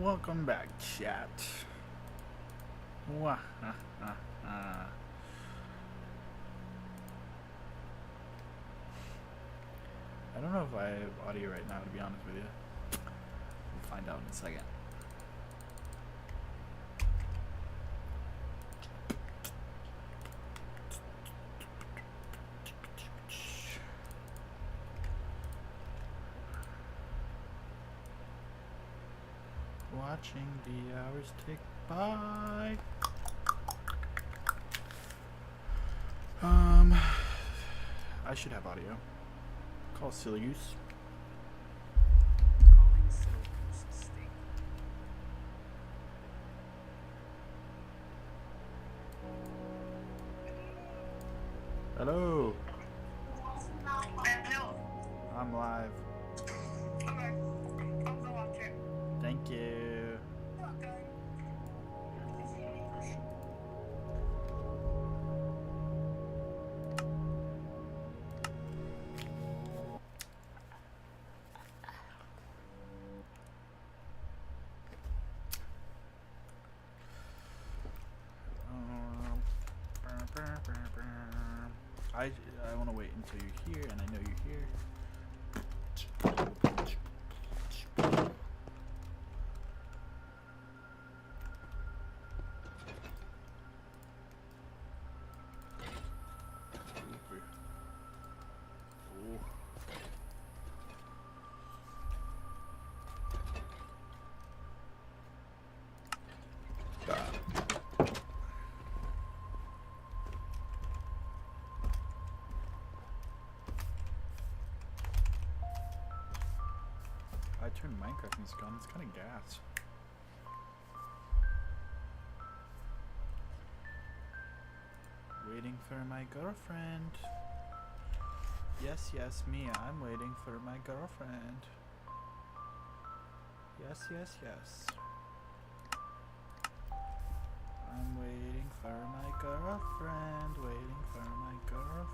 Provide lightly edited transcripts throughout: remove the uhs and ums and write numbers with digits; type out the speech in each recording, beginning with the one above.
Welcome back, chat. Wah, I don't know if I have audio right now, to be honest with you. We'll find out in a second. Watching the hours tick by. I should have audio. Call silly goose. Calling silly goose state. Hello. Hello. I'm live. Okay. I'll go watch it. Thank you. Okay. I want to wait until you're here, and I know you're here. Ooh. I turned Minecraft music on. It's kind of gas. Waiting for my girlfriend. Yes, yes, Mia. I'm waiting for my girlfriend. Yes, yes, yes. I'm waiting for my girlfriend. Waiting for my girlfriend.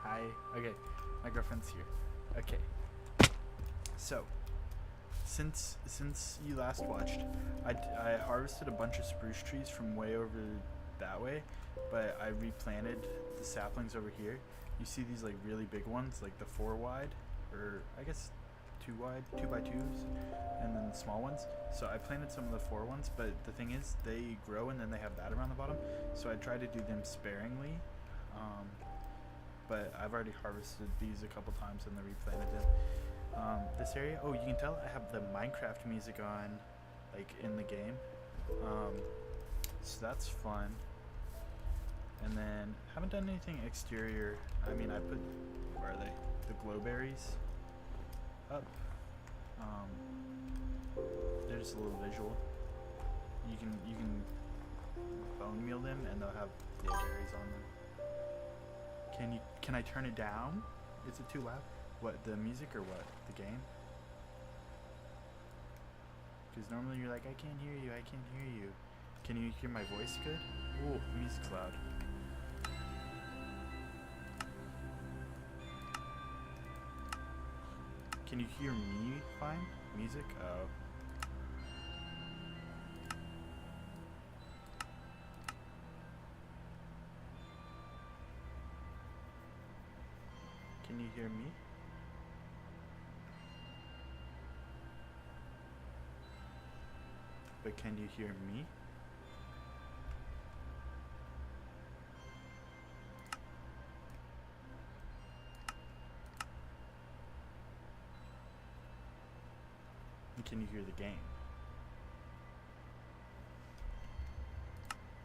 Hi. Okay, my girlfriend's here. Okay. So, since you last watched, I harvested a bunch of spruce trees from way over that way, but I replanted the saplings over here. You see these like really big ones, like the 4 wide, or I guess 2 wide, 2x2s, and then the small ones. So I planted some of the 4 ones, but the thing is, they grow and then they have that around the bottom. So I try to do them sparingly. But I've already harvested these a couple times and then replanted them. This area, oh, you can tell I have the Minecraft music on, like in the game. So that's fun. And then haven't done anything exterior. I mean, I put, where are they? The glowberries up. They're just a little visual. You can bone meal them and they'll have glowberries on them. Can I turn it down? Is it too loud? What, the music or what? The game? Because normally you're like, I can't hear you, I can't hear you. Can you hear my voice good? Ooh, the music's loud. Can you hear me fine? Music? Oh. Can you hear me? But can you hear me? And can you hear the game?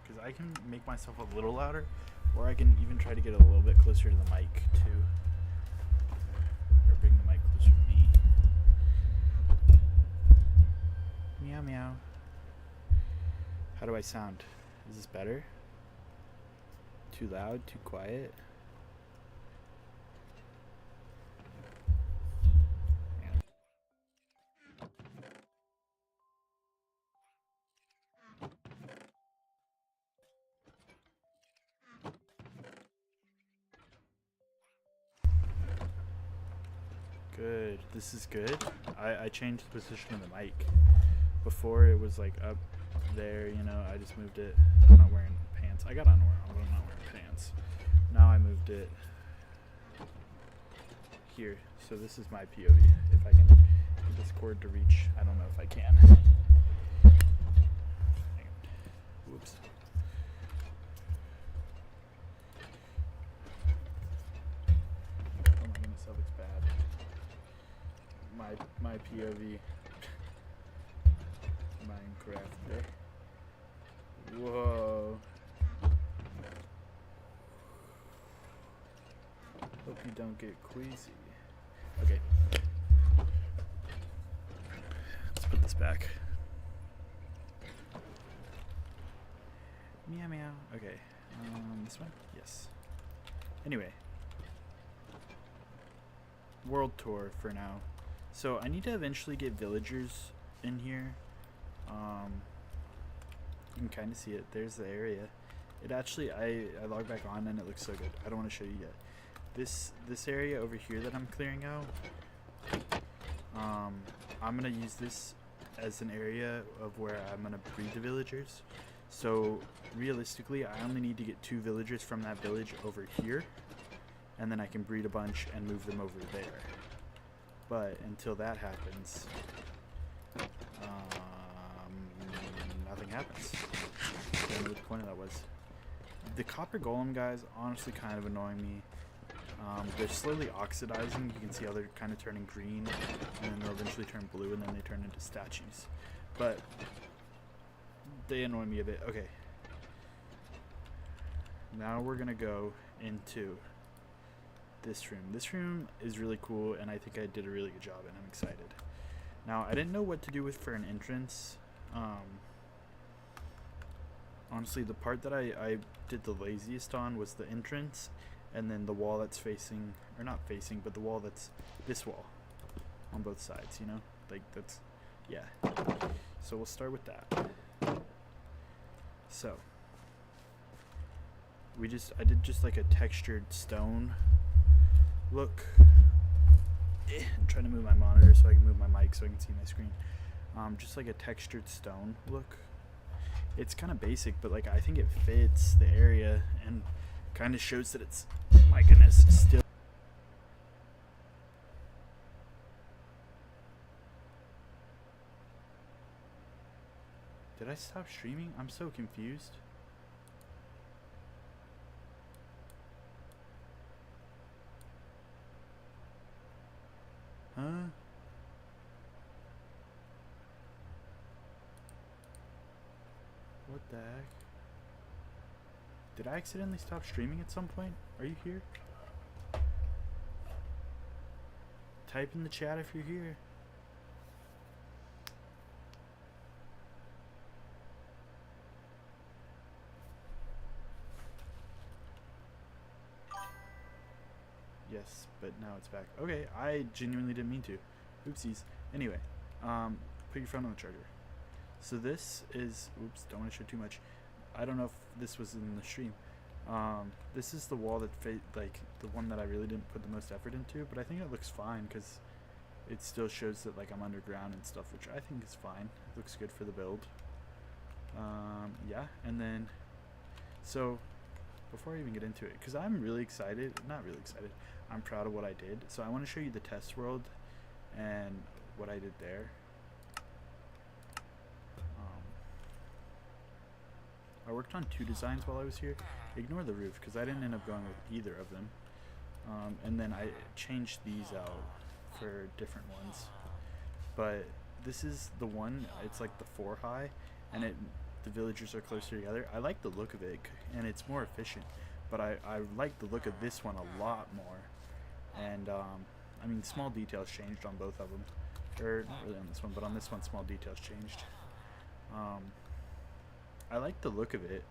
Because I can make myself a little louder, or I can even try to get a little bit closer to the mic too. Or bring the mic closer to me. Meow meow. How do I sound? Is this better? Too loud? Too quiet? Man, Good. This is good. I changed the position of the mic. Before it was like up there, you know, I just moved it. I'm not wearing pants. I got on but I'm not wearing pants. Now I moved it here. So this is my POV. If I can get this cord to reach, I don't know if I can. Hang on. Whoops. Oh my goodness, that looks bad. My POV. Minecraft there. Whoa. Hope you don't get queasy. Okay. Let's put this back. Meow meow. Okay. This one? Yes. Anyway. World tour for now. So I need to eventually get villagers in here. You can kind of see it. There's the area. It actually, I log back on and it looks so good. I don't want to show you yet. This area over here that I'm clearing out, I'm gonna use this as an area of where I'm gonna breed the villagers. So realistically, I only need to get 2 villagers from that village over here, and then I can breed a bunch and move them over there. But until that happens, nothing happens. I don't know what the point of that was. The copper golem guys honestly kind of annoying me. They're slowly oxidizing. You can see how they're kind of turning green, and then they'll eventually turn blue, and then they turn into statues. But they annoy me a bit. Okay. Now we're gonna go into this room. This room is really cool, and I think I did a really good job, and I'm excited. Now, I didn't know what to do with for an entrance. Honestly, the part that I did the laziest on was the entrance, and then the wall that's facing, or not facing, but the wall that's this wall on both sides, you know? Like, that's, yeah. So we'll start with that. So, I did just like a textured stone look. I'm trying to move my monitor so I can move my mic so I can see my screen. Just like a textured stone look. It's kind of basic, but like I think it fits the area and kind of shows that it's, my goodness, still. Did I stop streaming? I'm so confused. Huh? What the heck? Did I accidentally stop streaming at some point? Are you here? Type in the chat if you're here. Yes, but now it's back. Okay, I genuinely didn't mean to. Oopsies. Anyway, put your phone on the charger. So this is, oops, don't want to show too much. I don't know if this was in the stream. This is the wall that, like, the one that I really didn't put the most effort into, but I think it looks fine because it still shows that, like, I'm underground and stuff, which I think is fine. It looks good for the build. Yeah, and then, so, before I even get into it, because I'm really excited, not really excited, I'm proud of what I did. So I want to show you the test world and what I did there. I worked on 2 designs while I was here. Ignore the roof because I didn't end up going with either of them. And then I changed these out for different ones. But this is the one, it's like the 4 high, and the villagers are closer together. I like the look of it, and it's more efficient. But I like the look of this one a lot more. And I mean, small details changed on both of them. Or not really on this one, but on this one, small details changed. I like the look of it,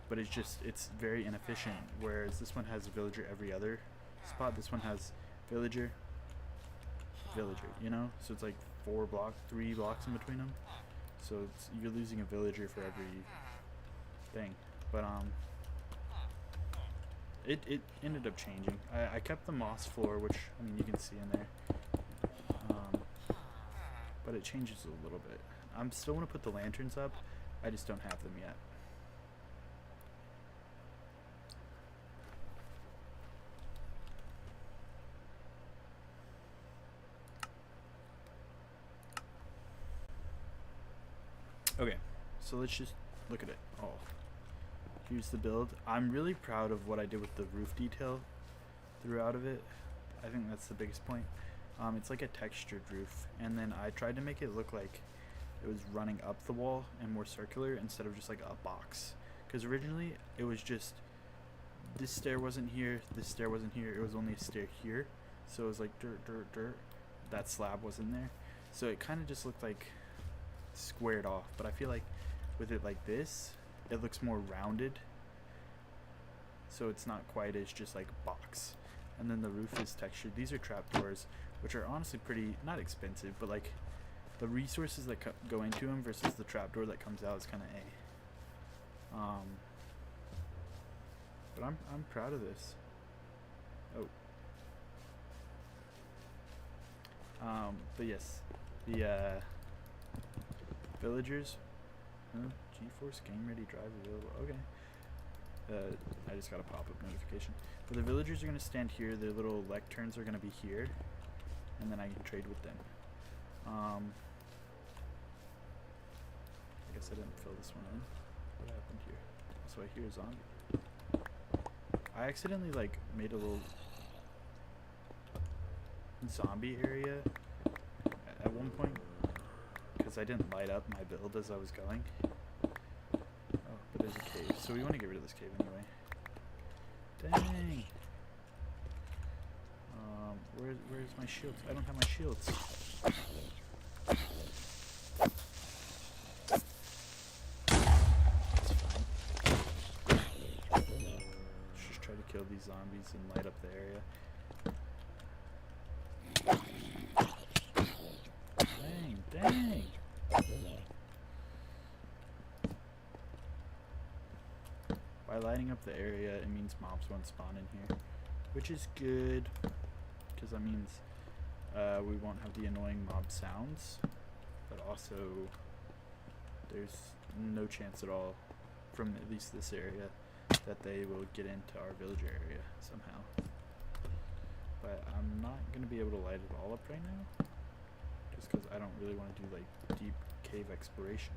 but it's very inefficient, whereas this one has a villager every other spot. This one has villager, you know? So it's like 3 blocks in between them. So you're losing a villager for every thing. But it ended up changing. I kept the moss floor, which, I mean, you can see in there. but it changes a little bit. I'm still want to put the lanterns up. I just don't have them yet. Okay, so let's just look at it. Oh, here's the build. I'm really proud of what I did with the roof detail throughout of it. I think that's the biggest point. It's like a textured roof, and then I tried to make it look like it was running up the wall and more circular instead of just like a box. Because originally it was just this stair wasn't here, this stair wasn't here, it was only a stair here. So it was like dirt, dirt, dirt. That slab wasn't there. So it kind of just looked like squared off. But I feel like with it like this, it looks more rounded. So it's not quite as just like box. And then the roof is textured. These are trapdoors, which are honestly pretty, not expensive, but like the resources that go into them versus the trapdoor that comes out is kind of a. But I'm proud of this. Oh. But yes, the villagers. GeForce Game Ready Drive available. Okay. I just got a pop-up notification. But the villagers are gonna stand here. Their little lecterns are gonna be here, and then I can trade with them. I guess I didn't fill this one in. What happened here? So I hear a zombie. I accidentally like made a little zombie area at one point because I didn't light up my build as I was going. Oh, but there's a cave, so we want to get rid of this cave anyway. Dang. Where's my shields? I don't have my shields. Let's just try to kill these zombies and light up the area. Dang. By lighting up the area, it means mobs won't spawn in here, which is good, because that means we won't have the annoying mob sounds, but also there's no chance at all, from at least this area, that they will get into our villager area somehow. But I'm not going to be able to light it all up right now, just because I don't really want to do like deep cave exploration.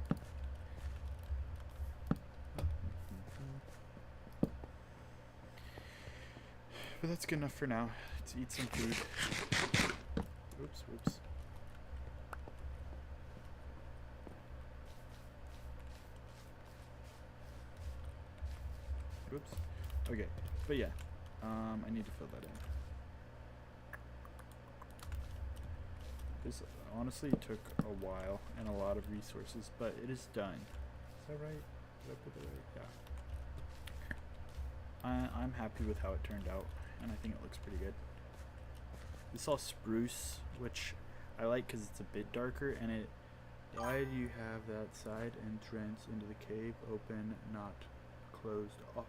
But that's good enough for now. Let's eat some food. Whoops. Okay, but yeah, I need to fill that in. This honestly took a while and a lot of resources, but it is done. Is that right? Did I put that right? Yeah. I'm happy with how it turned out, and I think it looks pretty good. This is all spruce, which I like because it's a bit darker, and it... Why do you have that side entrance into the cave open, not closed off?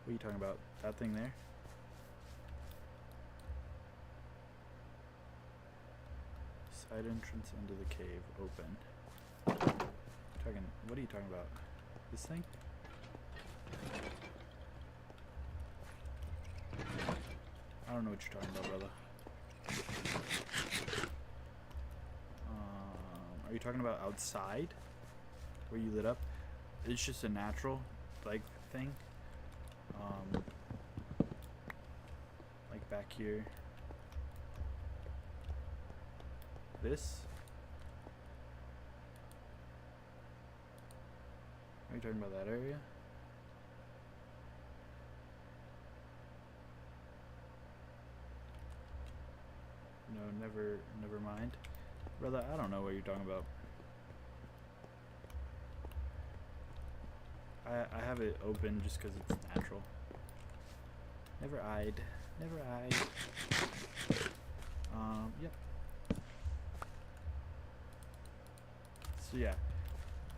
What are you talking about? That thing there? Side entrance into the cave open. What are you talking about? This thing? I don't know what you're talking about, brother. Are you talking about outside? Where you lit up? It's just a natural, like, thing. Like back here. This? Are you talking about that area? No, never mind. Brother, I don't know what you're talking about. I have it open just because it's natural. Never eyed. Yep. So yeah,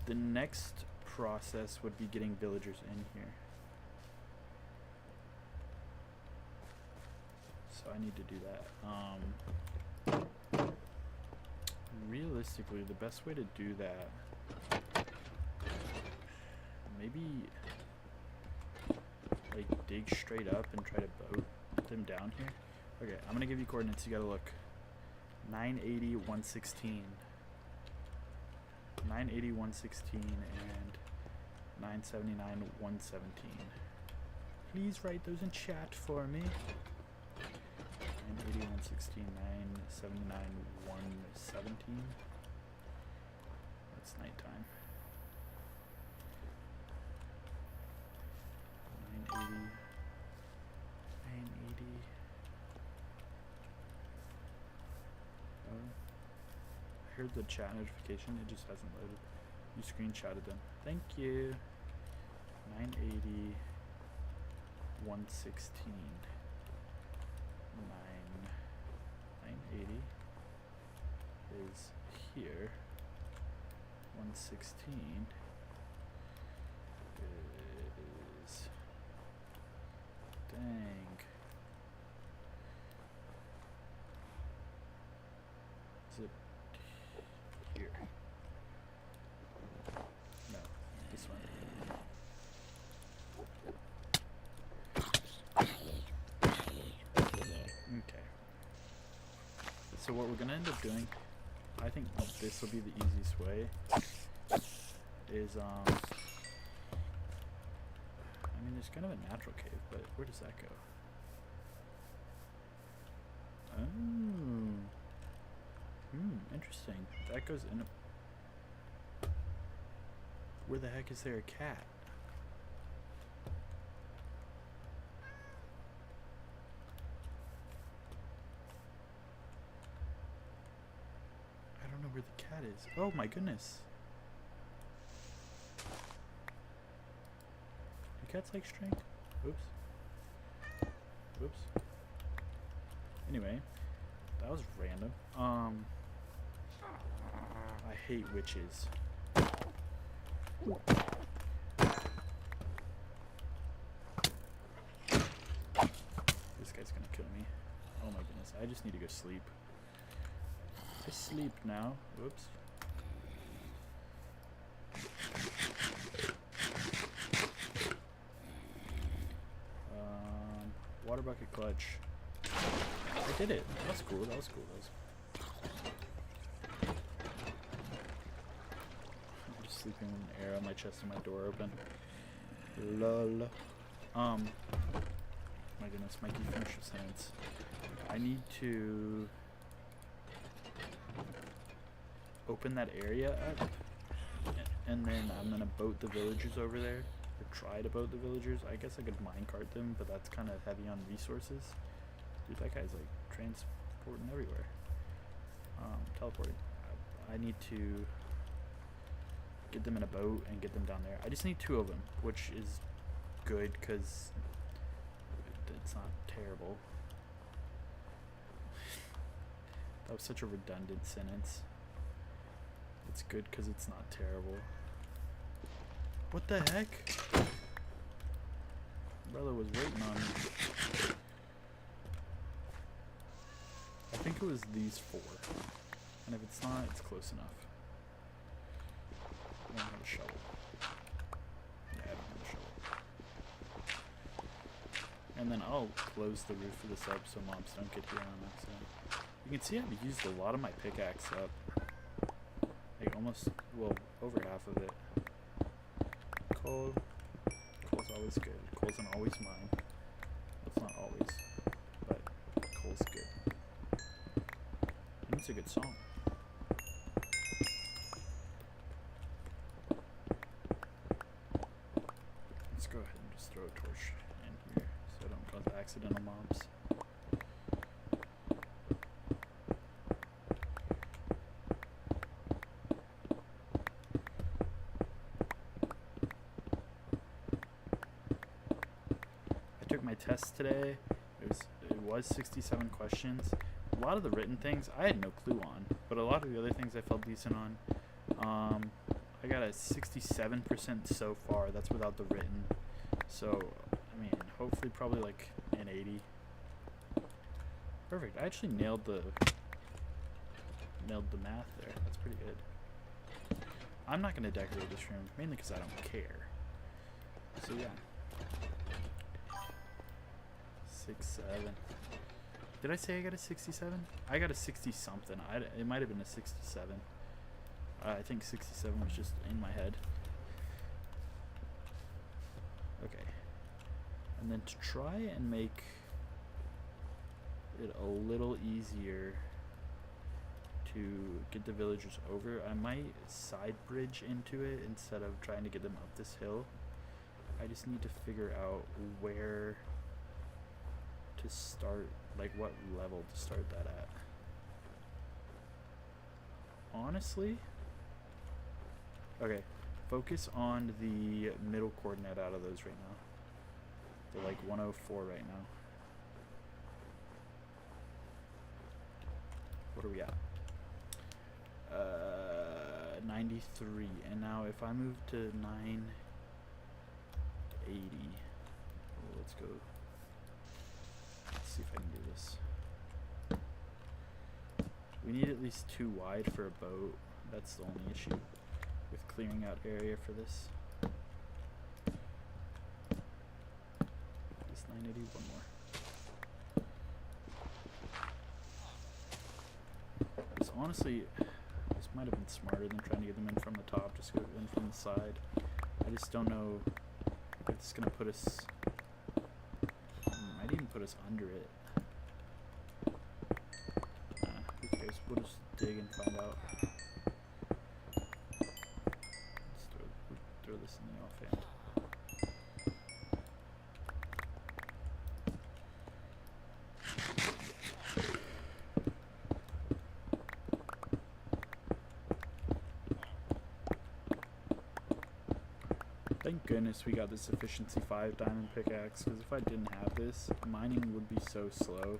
the next process would be getting villagers in here. So I need to do that. realistically, the best way to do that, maybe like dig straight up and try to boat them down here. Okay, I'm gonna give you coordinates. You gotta look. 980, 116. 980, 116, and 979, 117. Please write those in chat for me. 980, 116, 979, 117. That's nighttime. 980. 980. I heard the chat notification, it just hasn't loaded. You screenshotted them. Thank you. 980, 116. 980 is here. 116 is, dang. Is it here? No, this one. Okay. So what we're gonna end up doing, I think this will be the easiest way, is I mean there's kind of a natural cave, but where does that go? Oh. Interesting. That goes in a... Where the heck is there a cat? I don't know where the cat is. Oh my goodness. Do cats like strength? Oops. Oops. Anyway, that was random. I hate witches. This guy's gonna kill me. Oh my goodness, I just need to go sleep. Just sleep now. Whoops. Water bucket clutch. I did it. That was cool. That was cool. That was I'm just sleeping with an arrow on my chest and my door open. Lol. My goodness, Mikey, finish your sentence. I need to open that area up, and then I'm gonna boat the villagers over there, or try to boat the villagers. I guess I could minecart them, but that's kind of heavy on resources. Dude, that guy's like transporting everywhere. Teleporting. I need to get them in a boat and get them down there. I just need 2 of them, which is good because it's not terrible. That was such a redundant sentence. It's good because it's not terrible. What the heck? Brother was waiting on me. I think it was these 4. And if it's not, it's close enough. I don't have a shovel. Yeah, I don't have a shovel. And then I'll close the roof of this up so mobs don't get here on accident. You can see I've used a lot of my pickaxe up. Like almost, well, over half of it. Coal. Coal's always good. Coal's an always mine. It's not always, but coal's good. And it's a good song. Let's go ahead and just throw a torch in here so I don't cause accidental mobs. Test today. It was 67 questions. A lot of the written things I had no clue on, but a lot of the other things I felt decent on. I got a 67% so far. That's without the written. So I mean, hopefully, probably like an 80. Perfect. I actually nailed the nailed the math there. That's pretty good. I'm not gonna decorate this room mainly because I don't care. So yeah. 6, 7. Did I say I got a 67? I got a 60 something. It might have been a 67. I think 67 was just in my head. Okay. And then to try and make it a little easier to get the villagers over, I might side bridge into it instead of trying to get them up this hill. I just need to figure out where to start, like what level to start that at. Honestly, okay, focus on the middle coordinate out of those right now. They're like 104 right now. What are we at? 93. And now if I move to 980, let's go. Let's see if I can do this. We need at least 2 wide for a boat. That's the only issue with clearing out area for this. This 980, one more. So honestly, this might have been smarter than trying to get them in from the top, just go in from the side. I just don't know if it's gonna put us, might even put us under it. Who cares? We'll just dig and find out. Let's throw this in the offhand. Thank goodness we got this efficiency 5 diamond pickaxe, because if I didn't have this, mining would be so slow.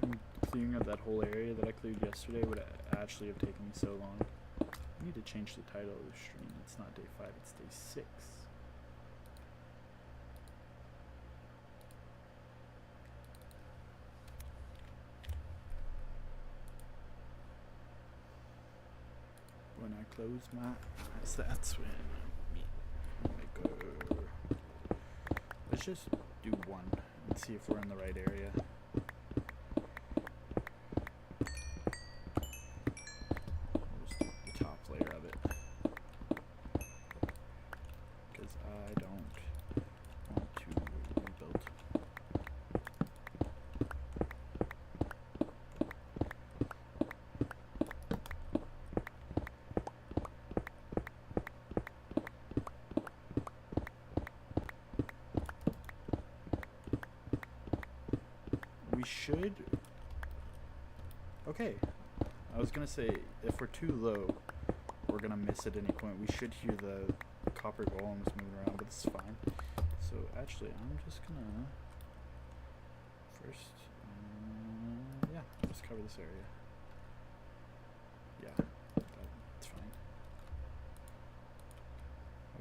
And clearing up that whole area that I cleared yesterday would actually have taken me so long. I need to change the title of the stream. It's not day 5, it's day 6. When I close my eyes, that's when I go. Let's just do 1 and see if we're in the right area. We'll just do the top layer of it, because I don't want to rebuild. Should. Okay. I was gonna say, if we're too low, we're gonna miss at any point. We should hear the copper golems moving around, but it's fine. So actually, I'm just gonna first, yeah, just cover this area. Yeah, that's fine.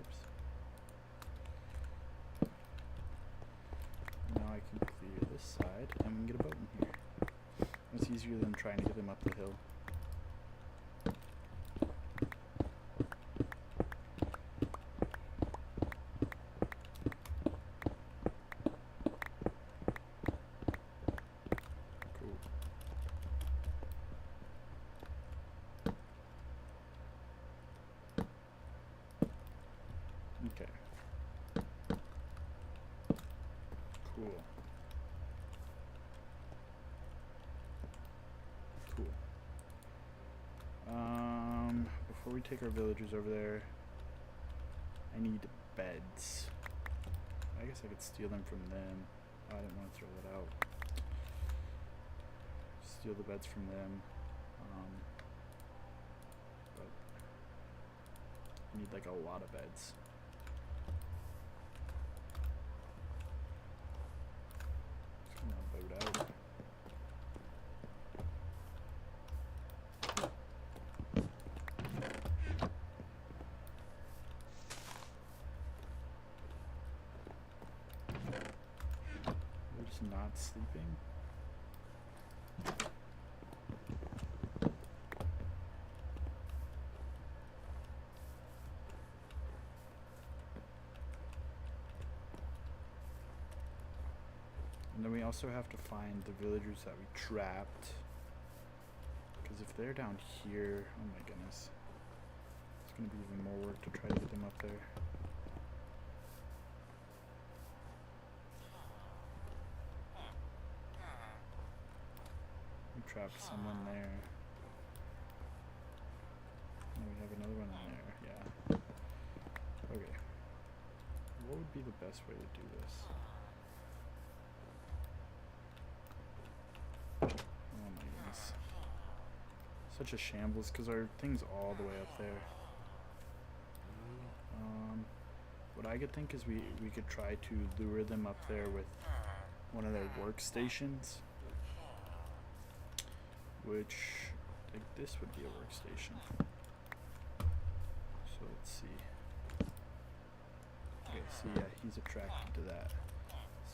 Oops. Now I can clear this side and we can get a boat in here. It's easier than trying to get them up the hill. Cool. Okay. Cool. Cool. Before we take our villagers over there, I need beds. I guess I could steal them from them. I didn't want to throw that out. Steal the beds from them. But I need like a lot of beds. Just gonna boat out. Not sleeping. And then we also have to find the villagers that we trapped. Because if they're down here, oh my goodness. It's going to be even more work to try to get them up there. We trapped someone there. And we have another one in there, yeah. Okay. What would be the best way to do this? Oh my goodness. Such a shambles because our thing's all the way up there. What I could think is we could try to lure them up there with one of their workstations. Which, like, this would be a workstation. So let's see. Okay, so yeah, he's attracted to that.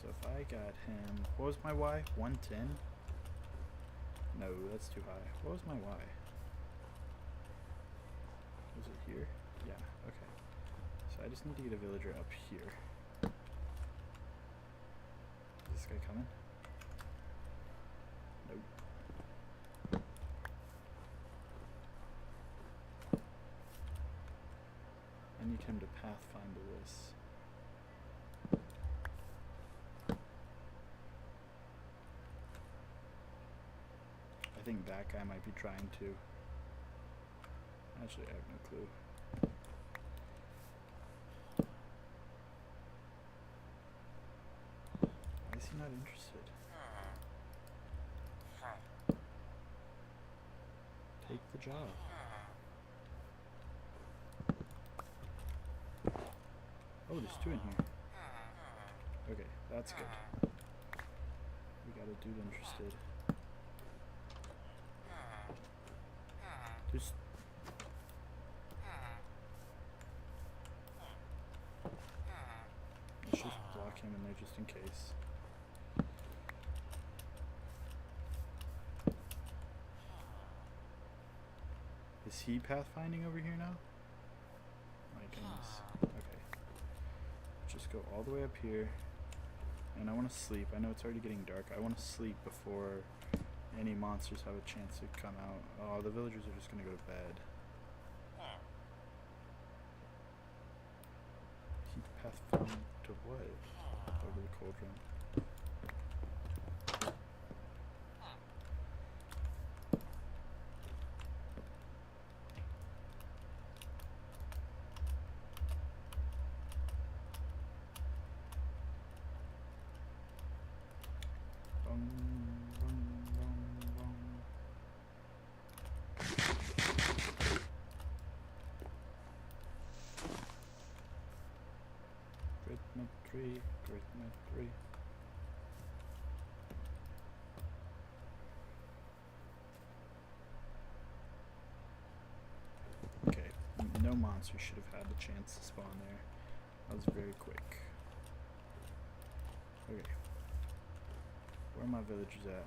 So if I got him, what was my Y? 110? No, that's too high. What was my Y? Was it here? Yeah, okay. So I just need to get a villager up here. Is this guy coming? Nope. I need him to pathfinder this. I think that guy might be trying to. Actually, I have no clue. Why is he not interested? Take the job. Oh, there's two in here. Okay, that's good. We got a dude interested. There's... Let's just block him in there just in case. Is he pathfinding over here now? My goodness. Okay. Just go all the way up here. And I want to sleep. I know it's already getting dark. I want to sleep before any monsters have a chance to come out. Oh, the villagers are just going to go to bed. He pathfind to what? Over the cauldron. Gritment 3. Okay, no monster should have had the chance to spawn there. That was very quick. Okay. Where are my villagers at?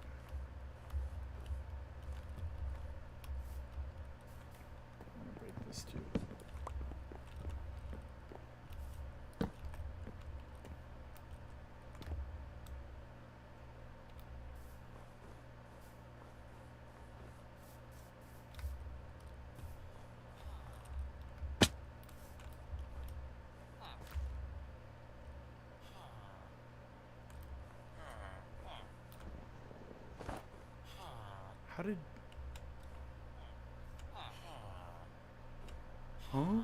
I'm gonna break this too. How did... Huh?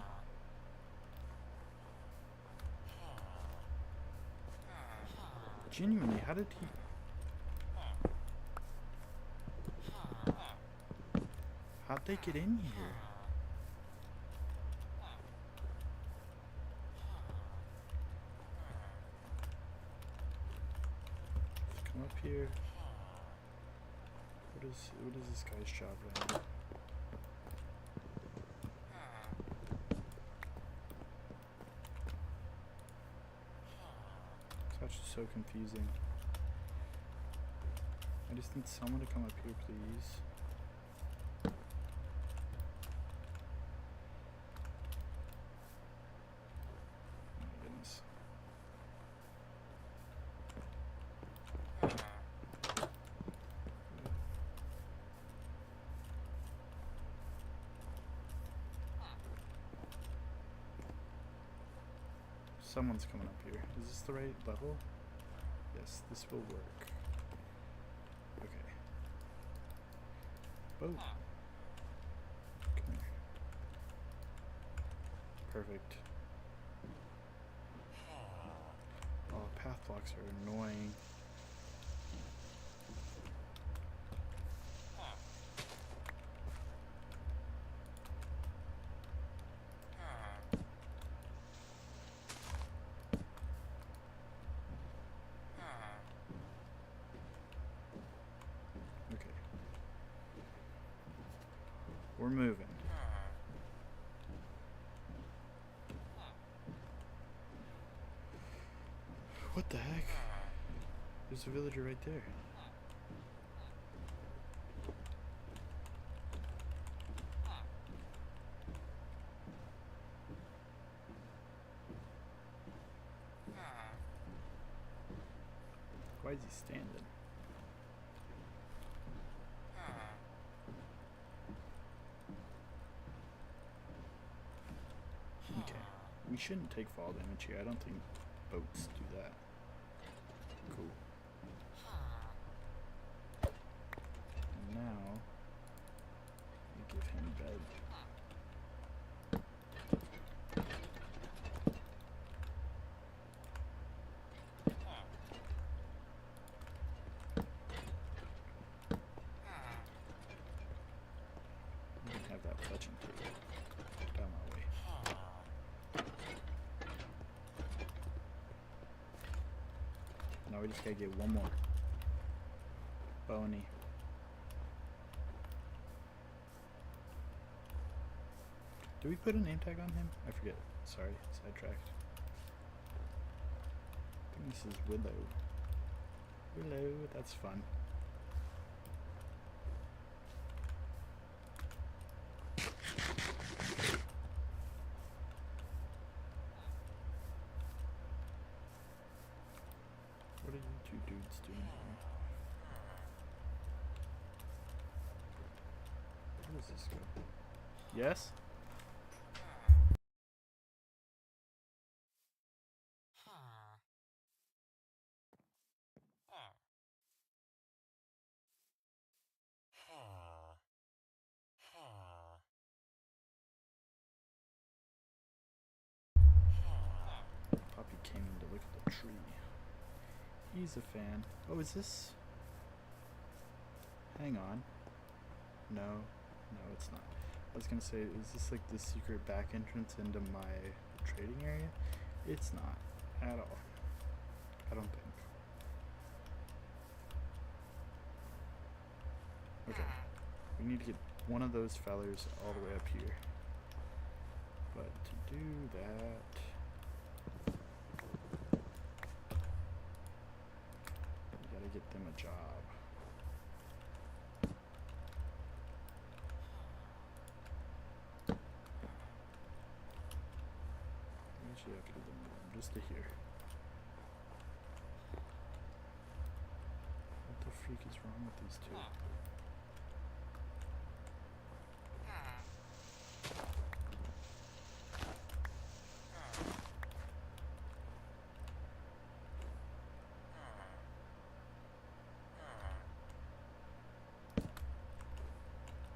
Genuinely, how did he... How'd they get in here? Let's come up here. What is this guy's job right Such so confusing. I just need someone to come up here, please. Oh my goodness. Someone's coming up here. Is this the right level? Yes, this will work. Okay. Boat. Come here. Perfect. Oh, path blocks are annoying. Okay. We're moving. What the heck? There's a villager right there. Why is he standing? Okay. We shouldn't take fall damage here. I don't think boats do that. Cool. And now, we give him bed. We can have that fletching table down my way. Now we just gotta get one more. Bony. Do we put a name tag on him? I forget. Sorry, sidetracked. I think this is Willow. Willow, that's fun. What are you two dudes doing here? Where does this go? Yes? Poppy came in to look at the tree. He's a fan. Oh, is this? Hang on. No, it's not. I was gonna say, is this like the secret back entrance into my trading area? It's not at all. I don't think. Okay. We need to get one of those fellers all the way up here. But to do that, we gotta get them a job. We actually have to get them just to here. What the freak is wrong with these two?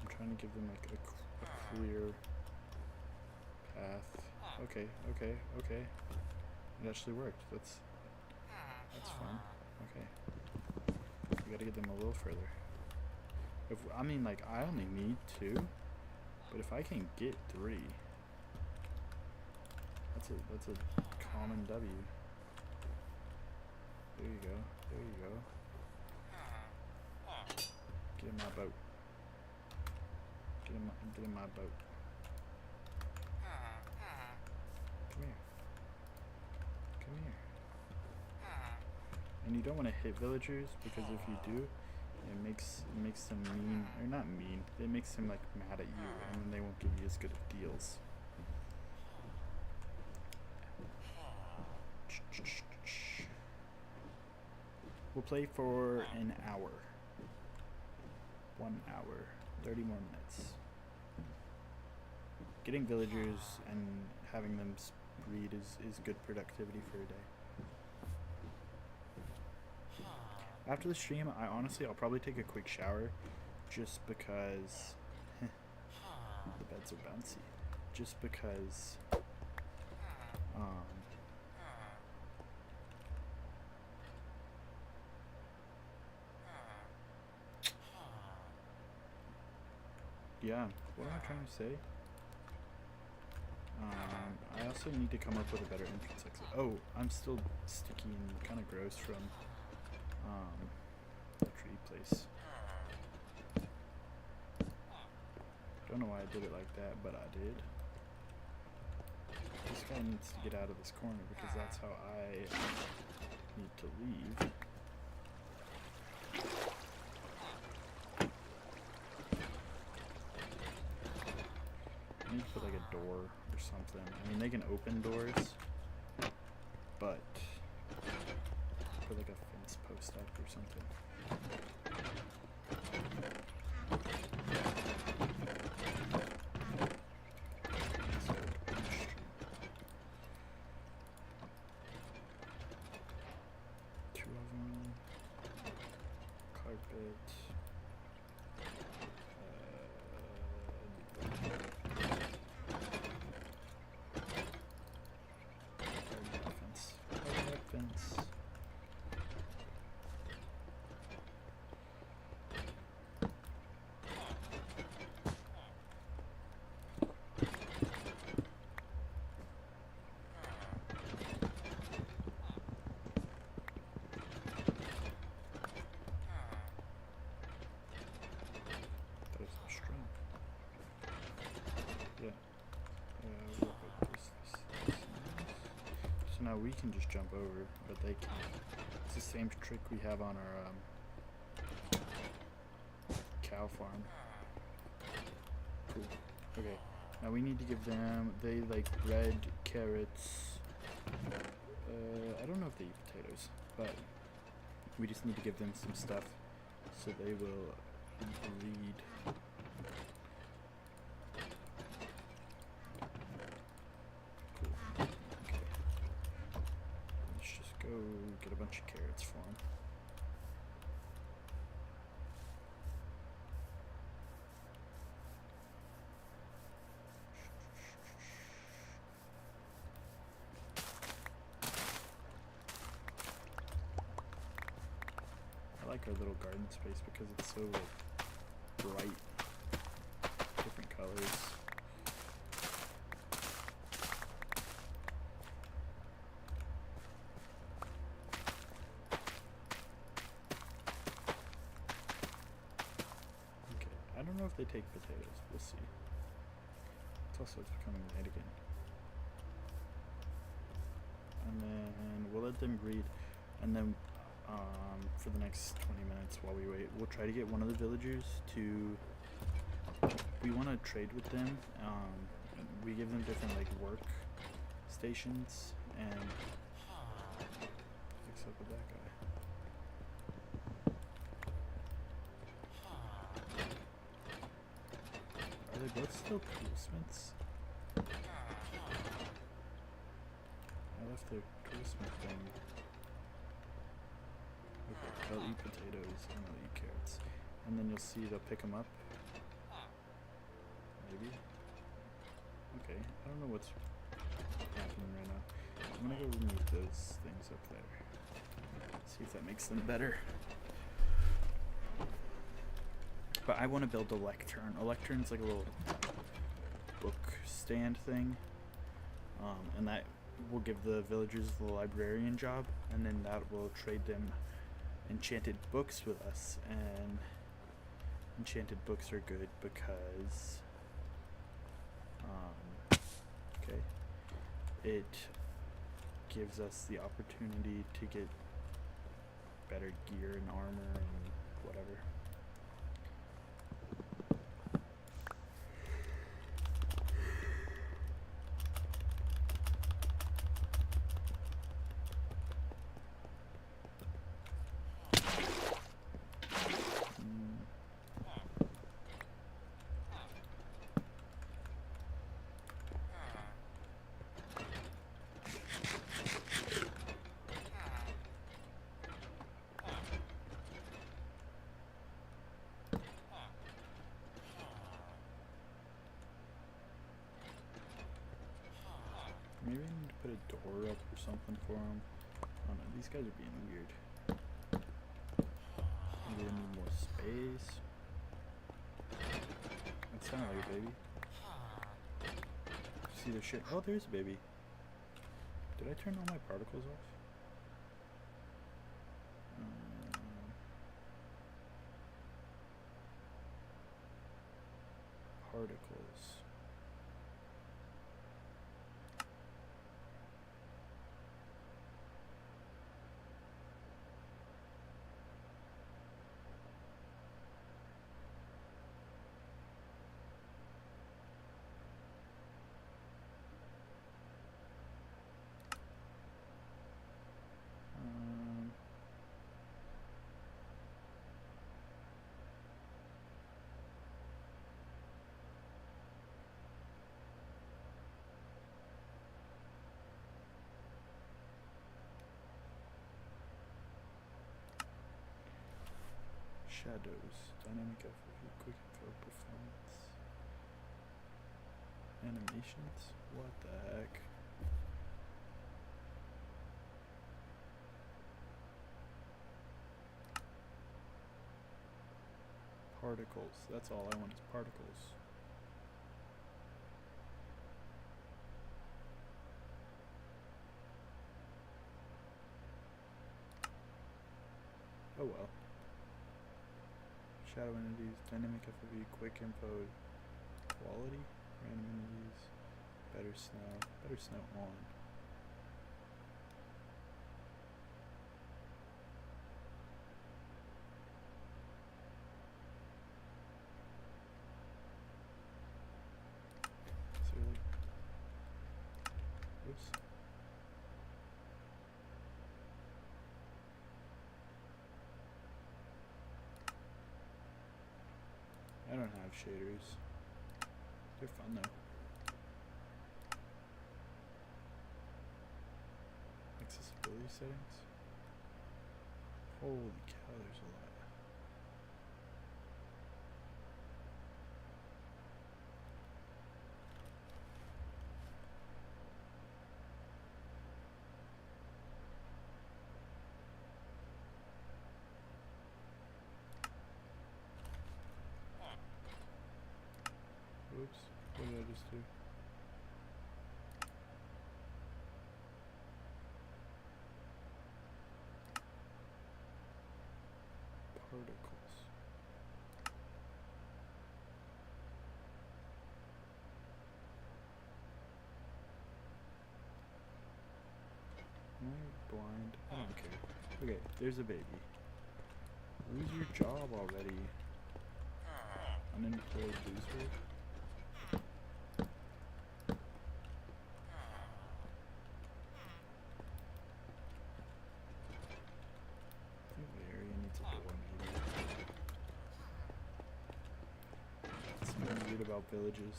I'm trying to give them like a clear path. Okay. It actually worked. That's fun. Okay. We gotta get them a little further. I mean, like, I only need 2, but if I can get 3, that's a common W. There you go. Get in my boat. Get in my boat. Come here. And you don't want to hit villagers, because if you do, it makes them mean, or not mean, it makes them like mad at you, and then they won't give you as good of deals. We'll play for an hour. 1 hour, 30 more minutes. Getting villagers and having them read is good productivity for a day. After the stream, I'll probably take a quick shower, just because the beds are bouncy. Just because, yeah. What am I trying to say? I also need to come up with a better entrance exit. Oh, I'm still sticky and kind of gross from the tree place. Don't know why I did it like that, but I did. This guy needs to get out of this corner because that's how I need to leave. I need to put like a door or something. I mean, they can open doors, but put like a fence post up or something. Two of them. Carpet. Fence. That is the string. Yeah. We'll put this. So now we can just jump over, but they can't. It's the same trick we have on our cow farm. Cool. Okay. Now we need to give them, they like red carrots. I don't know if they eat potatoes, but we just need to give them some stuff so they will breed. Cool. Okay. Let's just go get a bunch of carrots for them. I like our little garden space because it's so like bright, different colors. Okay, I don't know if they take potatoes. We'll see. It's also becoming light again. And then we'll let them breed, and then for the next 20 minutes while we wait, we'll try to get one of the villagers to, we want to trade with them. We give them different like work stations and fix up with that guy. Are they both still toolsmiths? I left their toolsmith thing. Okay, they'll eat potatoes and they'll eat carrots. And then you'll see they'll pick them up. Maybe? Okay, I don't know what's happening right now. I'm gonna go remove those things up there. See if that makes them better. But I want to build a lectern. A lectern's like a little book stand thing. And that will give the villagers the librarian job, and then that will trade them enchanted books with us. And enchanted books are good because okay, it gives us the opportunity to get better gear and armor and whatever. a door up or something for them. I don't know. These guys are being weird. Maybe I need more space. That sounded like a baby. See the shit? Oh, there's a baby. Did I turn all my particles off? Particles. Shadows, dynamic FOV, quick info, performance, animations. What the heck? Particles. That's all I want is particles. Oh well. Shadow entities, dynamic FOV, quick info, quality, random entities, better snow on. So like, oops. I don't have shaders. They're fun though. Accessibility settings. Holy cow, there's a lot. Oops, what did I just do? Particles. Am I blind? I don't care. Okay, there's a baby. Lose your job already. Unemployed loser. I think the area needs a door maybe. Something weird about villages.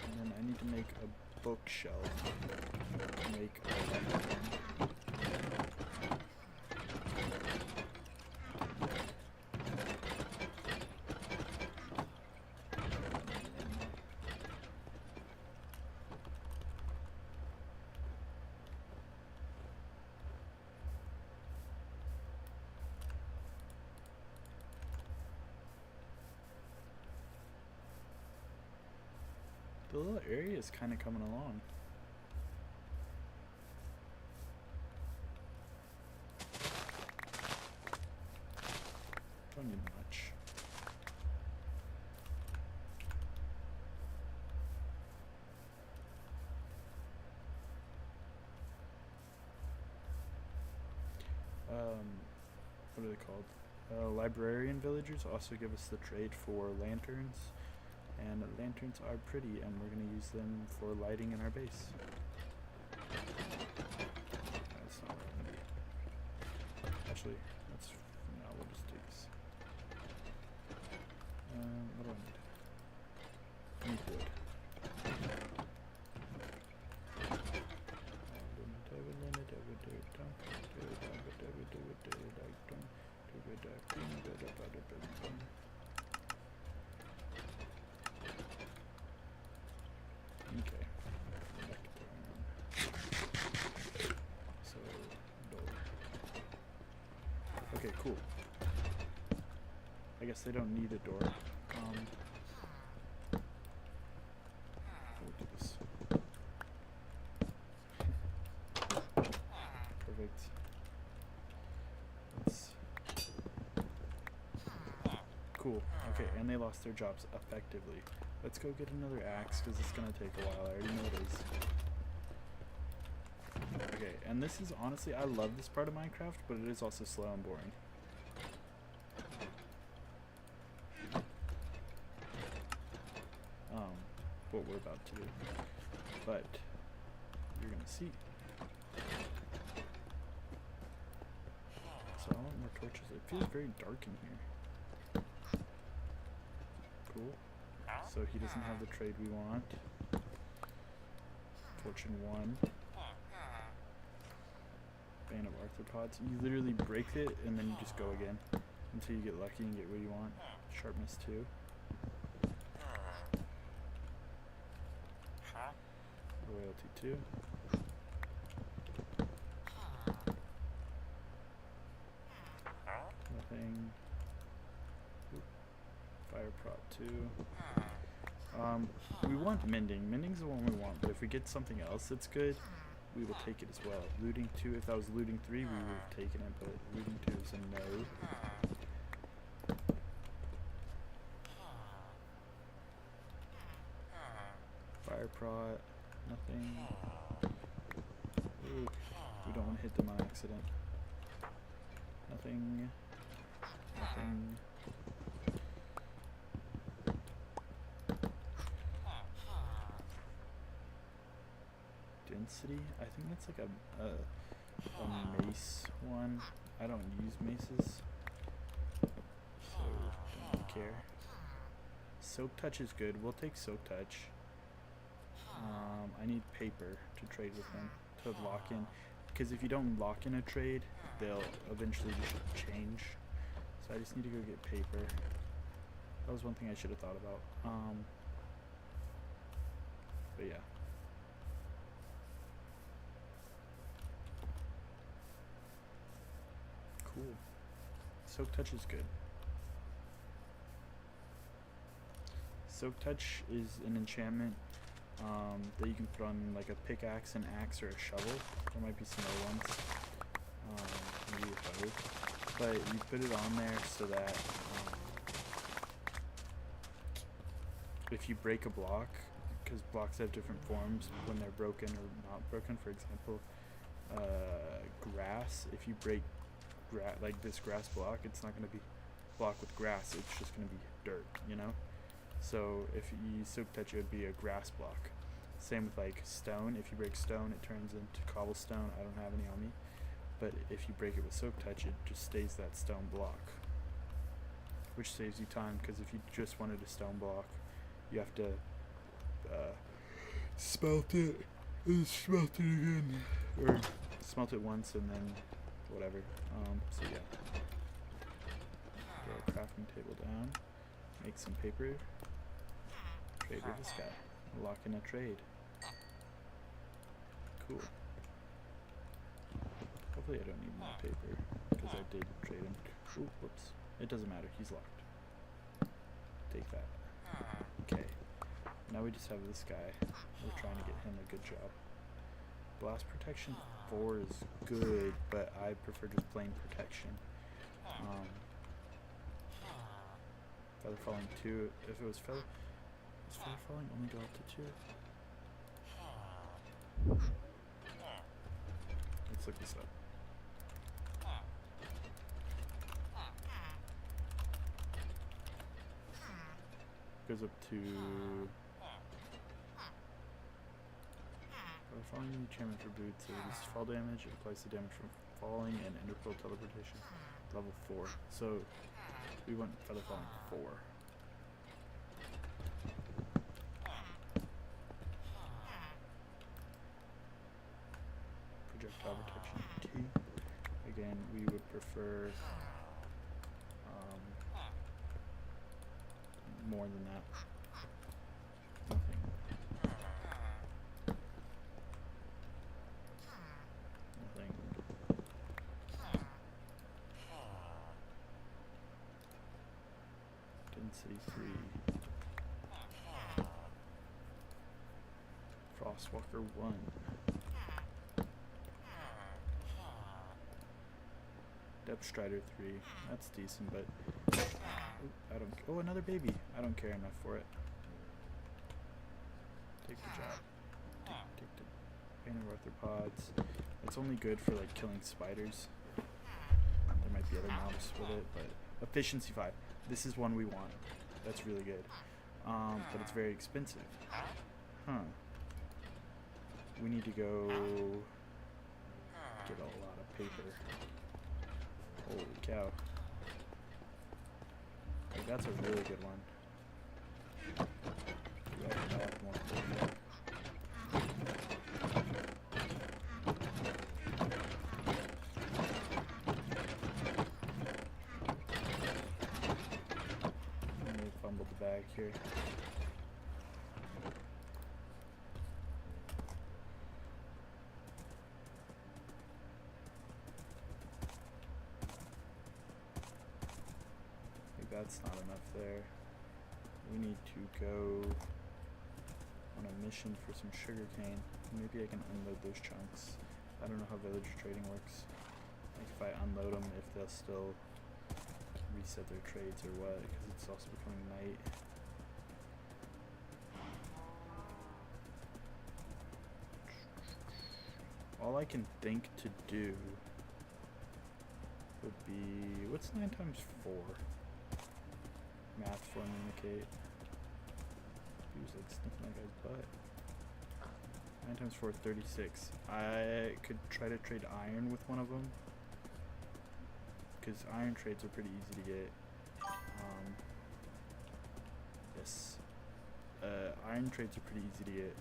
And then I need to make a bookshelf to make a lantern. The little area is kind of coming along. Don't need much. What are they called? Librarian villagers also give us the trade for lanterns. And lanterns are pretty, and we're going to use them for lighting in our base. That's not what I'm going to do. Actually, that's, no, we'll just do this. What do I need? I need wood. Okay, cool. I guess they don't need a door. We'll do this. Perfect. Let's... Cool. Okay, and they lost their jobs effectively. Let's go get another axe, because it's going to take a while. I already know it is. Okay, and this is honestly, I love this part of Minecraft, but it is also slow and boring. What we're about to do. But, you're going to see. So I want more torches. It feels very dark in here. Cool. So he doesn't have the trade we want. Fortune 1. Bane of arthropods. You literally break it and then you just go again until you get lucky and get what you want. Sharpness 2. Royalty 2. Nothing. Oop. Fire prop 2. We want mending. Mending's the one we want, but if we get something else that's good, we will take it as well. Looting 2, if that was looting 3, we would have taken it, but looting 2 is a no. Fire prot, nothing. Ooh, we don't want to hit them on accident. Nothing. Nothing. Density? I think that's like a mace one. I don't use maces, so don't care. Soak touch is good. We'll take soak touch. I need paper to trade with them to lock in, because if you don't lock in a trade, they'll eventually just change. So I just need to go get paper. That was one thing I should have thought about. But yeah. Cool. Soak touch is good. Soak touch is an enchantment that you can put on like a pickaxe, an axe, or a shovel. There might be some other ones. Maybe a bow. But you put it on there so that if you break a block, because blocks have different forms when they're broken or not broken. For example, grass. If you break like this grass block, it's not going to be block with grass. It's just going to be dirt, you know. So if you soak touch, it would be a grass block. Same with like stone. If you break stone, it turns into cobblestone. I don't have any on me, but if you break it with soak touch, it just stays that stone block, which saves you time. Because if you just wanted a stone block, you have to smelt it and smelt it again, or smelt it once and then whatever. So yeah, throw a crafting table down, make some paper, trade with this guy, lock in a trade. Cool. Hopefully I don't need more paper, because I did trade him. Ooh, whoops. It doesn't matter, he's locked. Take that. Okay. Now we just have this guy. We're trying to get him a good job. Blast protection 4 is good, but I prefer just plain protection. Feather falling 2. If it was feather... Does feather falling only go up to 2? Let's look this up. Goes up to... Falling enchantment for boots, so reduces fall damage, it applies the damage from falling, and enderpearl teleportation. Level 4. So we want feather falling 4. Projectile protection 2. Again, we would prefer more than that. Nothing. Nothing. Density 3. Frostwalker 1. Depth Strider 3. That's decent, but I don't. Oh, another baby. I don't care enough for it. Take the job. Take the Pain of Arthropods. It's only good for like killing spiders. There might be other mobs with it, but efficiency 5. This is one we want. That's really good. But it's very expensive. Huh. We need to go get a lot of paper. Holy cow. Like, that's a really good one. Do I have more paper? I may have fumbled the bag here. That's not enough there. We need to go on a mission for some sugarcane. Maybe I can unload those chunks. I don't know how villager trading works. Like if I unload them, if they'll still reset their trades or what, because it's also becoming night. All I can think to do would be, what's 9 times 4? Math for indicate. He was like sniffing that guy's butt. 9 times 4, 36. I could try to trade iron with one of them, because iron trades are pretty easy to get. Yes. Iron trades are pretty easy to get,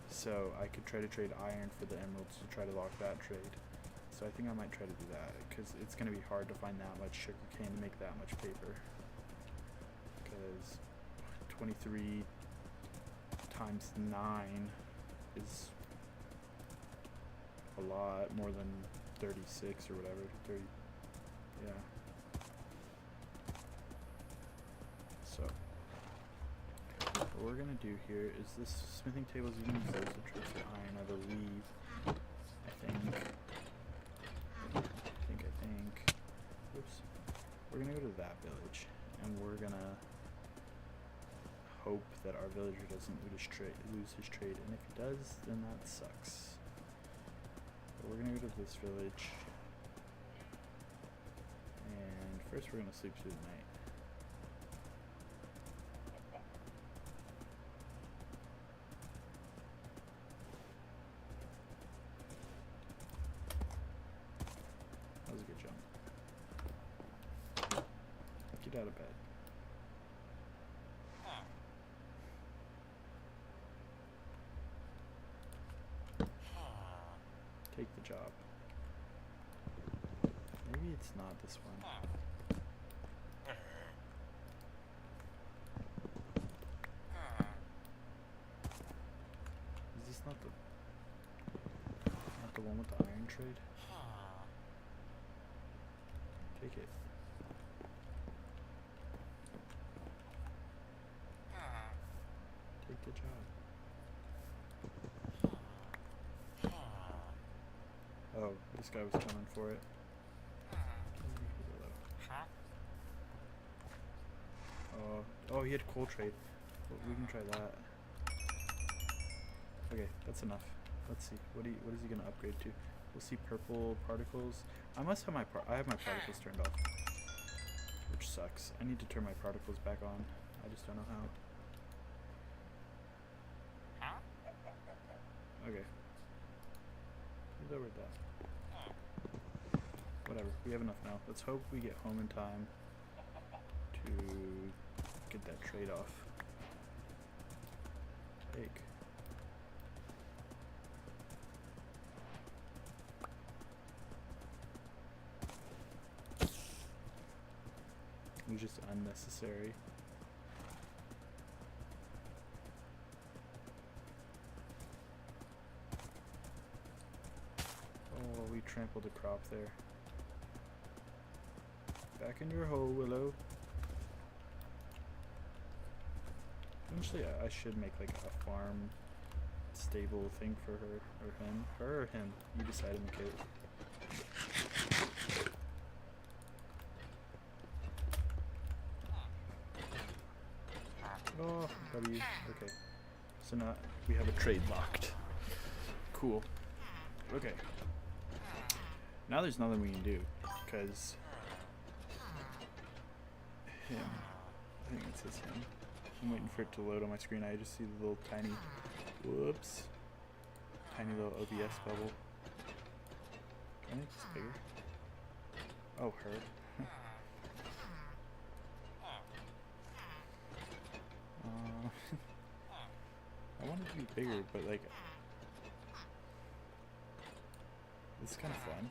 so I could try to trade iron for the emeralds to try to lock that trade. So I think I might try to do that, because it's going to be hard to find that much sugarcane to make that much paper. Because 23 times 9 is a lot more than 36 or whatever. 30, yeah. So what we're gonna do here is this smithing table is using those to trade for iron, I believe. I think. Oops. We're gonna go to that village, and we're gonna hope that our villager doesn't lose his trade, and if he does, then that sucks. But we're gonna go to this village, and first we're gonna sleep through the night. That was a good jump. Get out of bed. Take the job. Maybe it's not this one. Is this not the one with the iron trade? Take it. Take the job. Oh, this guy was coming for it. Oh, he had coal trade. Well, we can try that. Okay, that's enough. Let's see. What is he gonna upgrade to? We'll see purple particles. I must have I have my particles turned off, which sucks. I need to turn my particles back on. I just don't know how. Okay. We lowered that. Whatever. We have enough now. Let's hope we get home in time to get that trade off. Take. It was just unnecessary. Oh, we trampled a crop there. Back in your hole, Willow. Eventually, I should make like a farm stable thing for her or him. Her or him. You decide in the cave. Oh, buddy. Okay. So now we have a trade locked. Cool. Okay. Now there's nothing we can do, because him. I think it says him. I'm waiting for it to load on my screen. I just see the little tiny, whoops, tiny little OBS bubble. Can I make this bigger? Oh, her. I want it to be bigger, but like, it's kind of fun.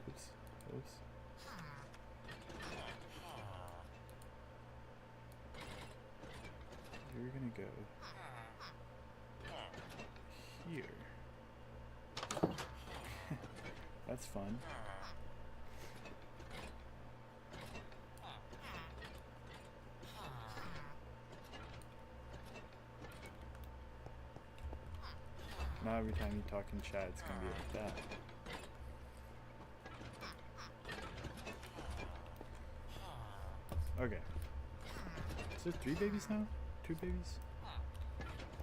Oops, oops. You're gonna go here. That's fun. Now every time you talk in chat, it's gonna be like that. Okay. So 3 babies now? 2 babies?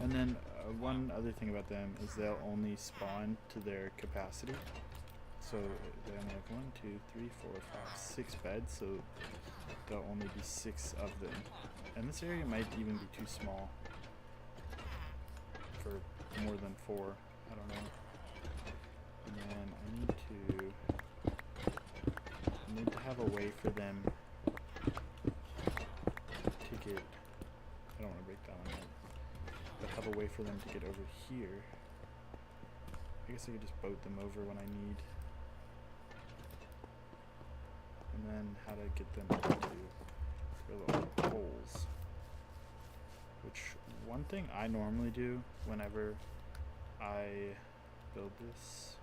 And then one other thing about them is they'll only spawn to their capacity. So they only have 1, 2, 3, 4, 5, 6 beds, so there'll only be 6 of them. And this area might even be too small for more than 4. I don't know. And then I need to have a way for them to get, I don't want to break that one yet, but have a way for them to get over here. I guess I could just boat them over when I need. And then how to get them into their little holes. Which, one thing I normally do whenever I build this,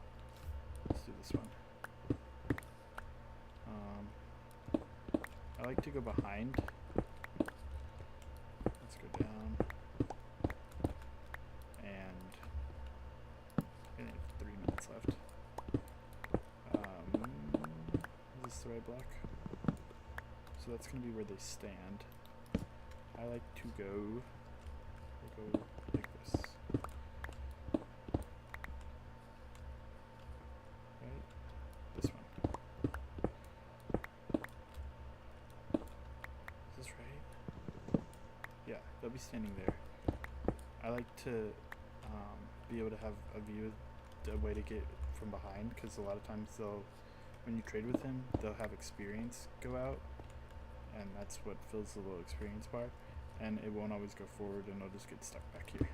let's do this one. I like to go behind. Let's go down. And I have 3 minutes left. Is this the right block? So that's going to be where they stand. I like to go like this. Right? This one. Is this right? Yeah, they'll be standing there. I like to be able to have a view, a way to get from behind, because a lot of times when you trade with them, they'll have experience go out, and that's what fills the little experience bar. And it won't always go forward, and it'll just get stuck back here.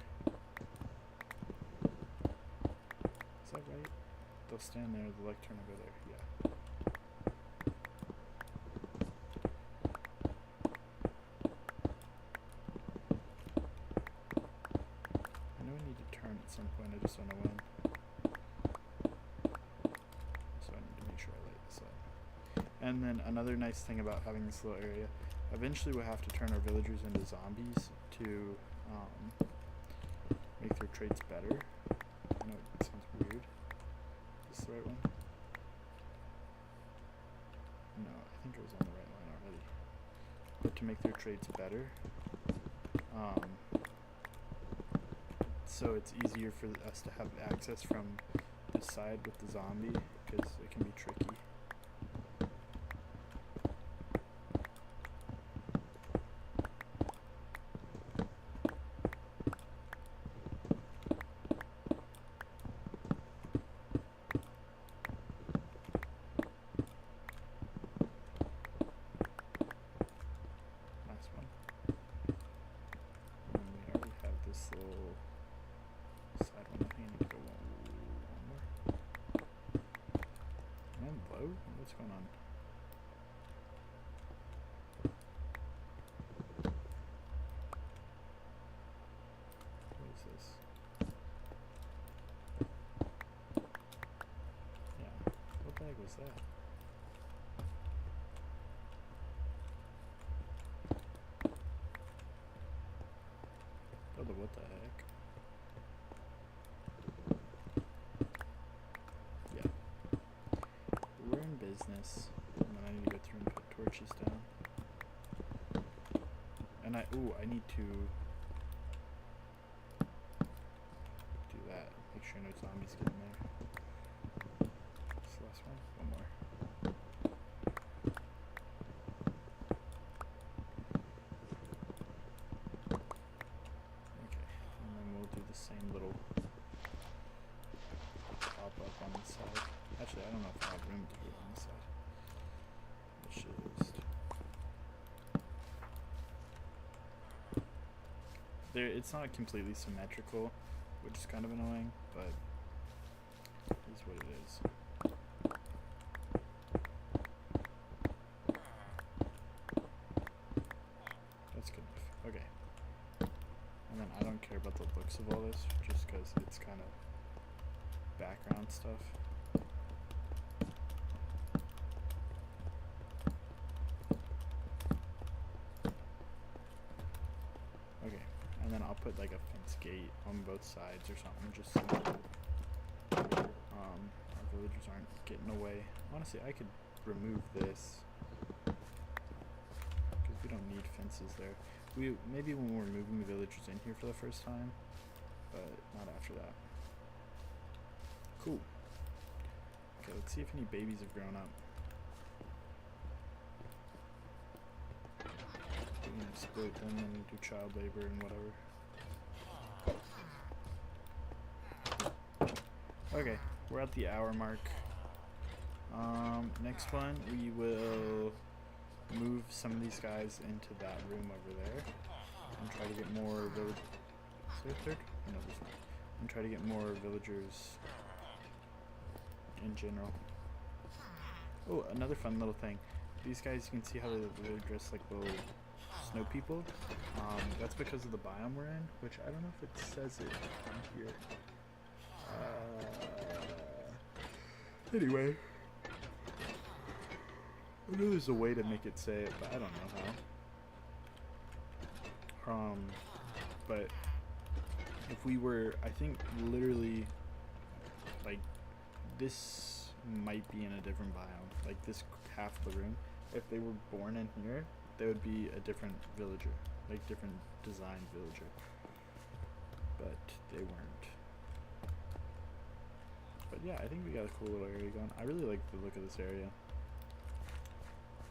Is that right? They'll stand there, the lectern will go there, yeah. I know I need to turn at some point, I just don't know when. So I need to make sure I light this up. And then another nice thing about having this little area, eventually we'll have to turn our villagers into zombies to make their traits better. I know it sounds weird. Is this the right one? No, I think it was on the right line already. But to make their traits better, so it's easier for us to have access from this side with the zombie, because it can be tricky. What's going on? What is this? Yeah. What the heck was that? ooh, I need to do that. Make sure no zombies get in there. What's the last one? One more. Okay, and then we'll do the same little pop up on the side. Actually, I don't know if I have room to do it on the side. Let's just. It's not completely symmetrical, which is kind of annoying, but it is what it is. That's good enough. Okay. And then I don't care about the looks of all this, just because it's kind of background stuff. Okay, and then I'll put like a fence gate on both sides or something, just so our villagers aren't getting away. Honestly, I could remove this because we don't need fences there. Maybe when we're moving the villagers in here for the first time, but not after that. Cool. Okay, let's see if any babies have grown up. We can exploit them and do child labor and whatever. Okay, we're at the hour mark. Next one, we will move some of these guys into that room over there and try to get more village. Is there a third? No, there's not. And try to get more villagers in general. Oh, another fun little thing. These guys, you can see how they're dressed like little snow people. That's because of the biome we're in, which I don't know if it says it on here. Anyway. I know there's a way to make it say it, but I don't know how. But if we were, I think literally, like, this might be in a different biome. Like this half of the room. If they were born in here, they would be a different villager, like different design villager. But they weren't. But yeah, I think we got a cool little area going. I really like the look of this area.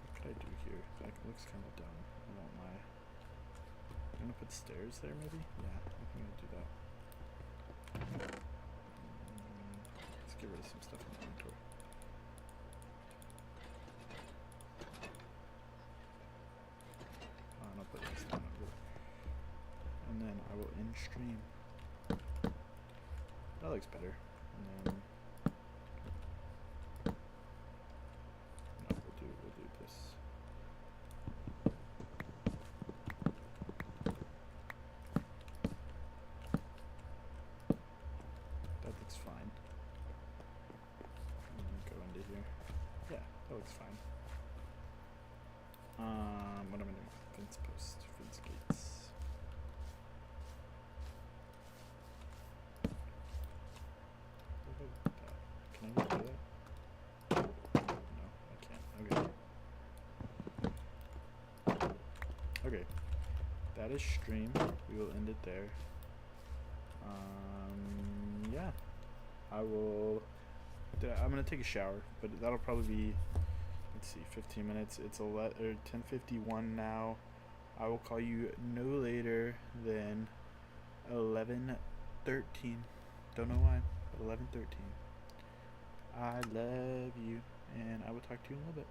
What could I do here? That looks kind of dumb. I won't lie. I'm gonna put stairs there, maybe? Yeah, I think I'm gonna do that. Let's get rid of some stuff in the inventory. I'll put this down over there. And then I will end stream. That looks better. And then no, we'll do this. That looks fine. And then go into here. Yeah, that looks fine. What am I doing? Fence post, fence gates. Can I get rid of that? No, I can't. Okay. Okay. That is stream. We will end it there. Yeah. I will. I'm gonna take a shower, but that'll probably be. Let's see, 15 minutes. It's 10:51 now. I will call you no later than 11:13. Don't know why, but 11:13. I love you, and I will talk to you in a little bit.